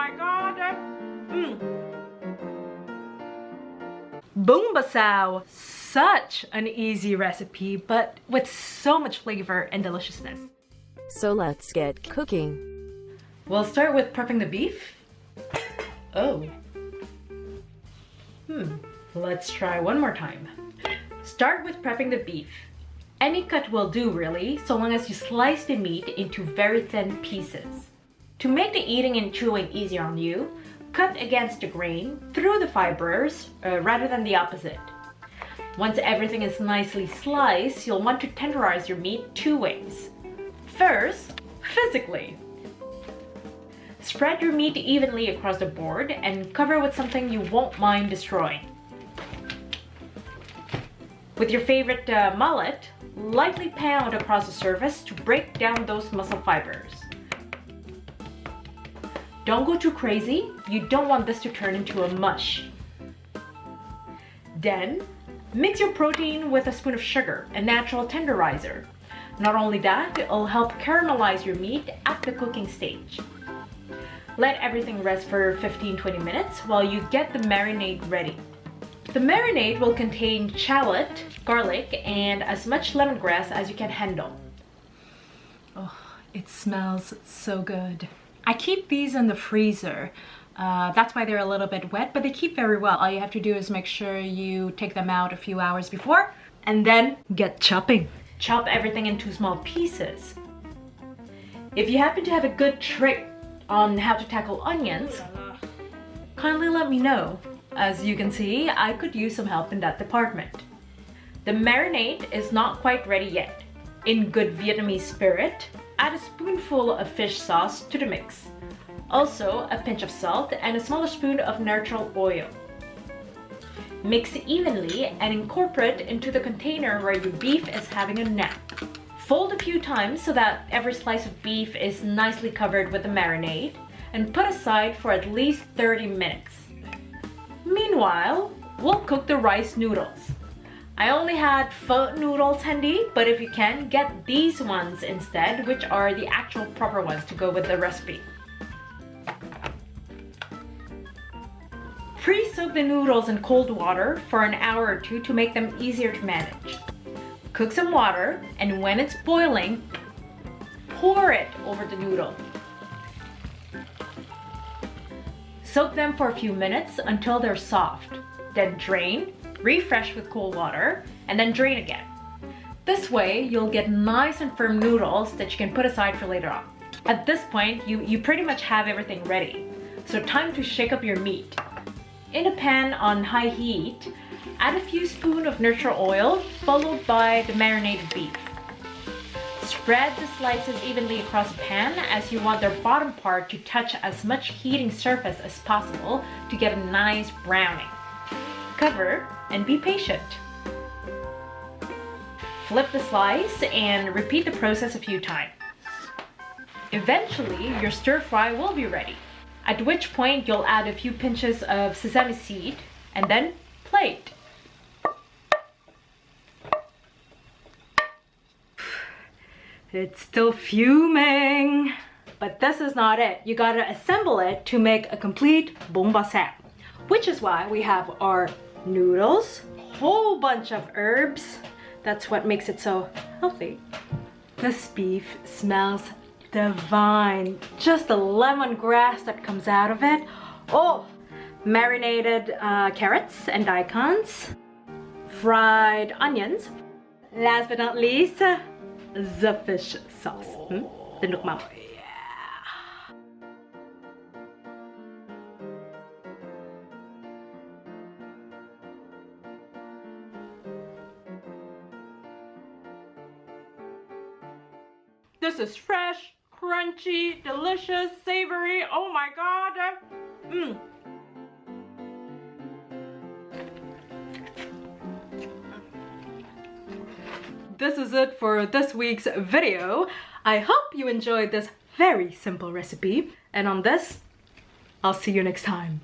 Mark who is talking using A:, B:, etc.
A: my god! Bung basao! Such an easy recipe, but with so much flavor and deliciousness.
B: So let's get cooking.
A: We'll start with prepping the beef. Oh. Let's try one more time. Start with prepping the beef. Any cut will do really, so long as you slice the meat into very thin pieces. To make the eating and chewing easier on you, cut against the grain through the fibers rather than the opposite. Once everything is nicely sliced, you'll want to tenderize your meat two ways. First, physically. Spread your meat evenly across the board and cover with something you won't mind destroying. With your favorite mallet, lightly pound across the surface to break down those muscle fibers. Don't go too crazy, you don't want this to turn into a mush. Then, mix your protein with a spoon of sugar, a natural tenderizer. Not only that, it'll help caramelize your meat at the cooking stage. Let everything rest for 15-20 minutes while you get the marinade ready. The marinade will contain shallot, garlic, and as much lemongrass as you can handle. Oh, it smells so good. I keep these in the freezer. That's why they're a little bit wet, but they keep very well. All you have to do is make sure you take them out a few hours before and then get chopping. Chop everything into small pieces. If you happen to have a good trick on how to tackle onions, kindly let me know. As you can see, I could use some help in that department. The marinade is not quite ready yet. In good Vietnamese spirit, add a spoonful of fish sauce to the mix. Also, a pinch of salt and a smaller spoon of natural oil. Mix evenly and incorporate into the container where your beef is having a nap. Fold a few times so that every slice of beef is nicely covered with the marinade and put aside for at least 30 minutes. Meanwhile, we'll cook the rice noodles. I only had pho noodles handy, but if you can, get these ones instead, which are the actual proper ones to go with the recipe. Pre-soak the noodles in cold water for an hour or two to make them easier to manage. Cook some water, and when it's boiling, pour it over the noodle. Soak them for a few minutes until they're soft. Then drain, refresh with cold water, and then drain again. This way, you'll get nice and firm noodles that you can put aside for later on. At this point, you pretty much have everything ready. So time to shake up your meat. In a pan on high heat, add a few spoons of natural oil, followed by the marinated beef. Spread the slices evenly across the pan as you want their bottom part to touch as much heating surface as possible to get a nice browning. Cover and be patient. Flip the slice and repeat the process a few times. Eventually, your stir fry will be ready, at which point you'll add a few pinches of sesame seed and then plate. It's still fuming. But this is not it. You gotta assemble it to make a complete bung basao, which is why we have our noodles, whole bunch of herbs. That's what makes it so healthy. This beef smells divine. Just the lemongrass that comes out of it. Oh, marinated carrots and daikons, fried onions. Last but not least, the fish sauce. The nước mắm. This is fresh, crunchy, delicious, savory. Oh my god. This is it for this week's video. I hope you enjoyed this very simple recipe. And on this, I'll see you next time.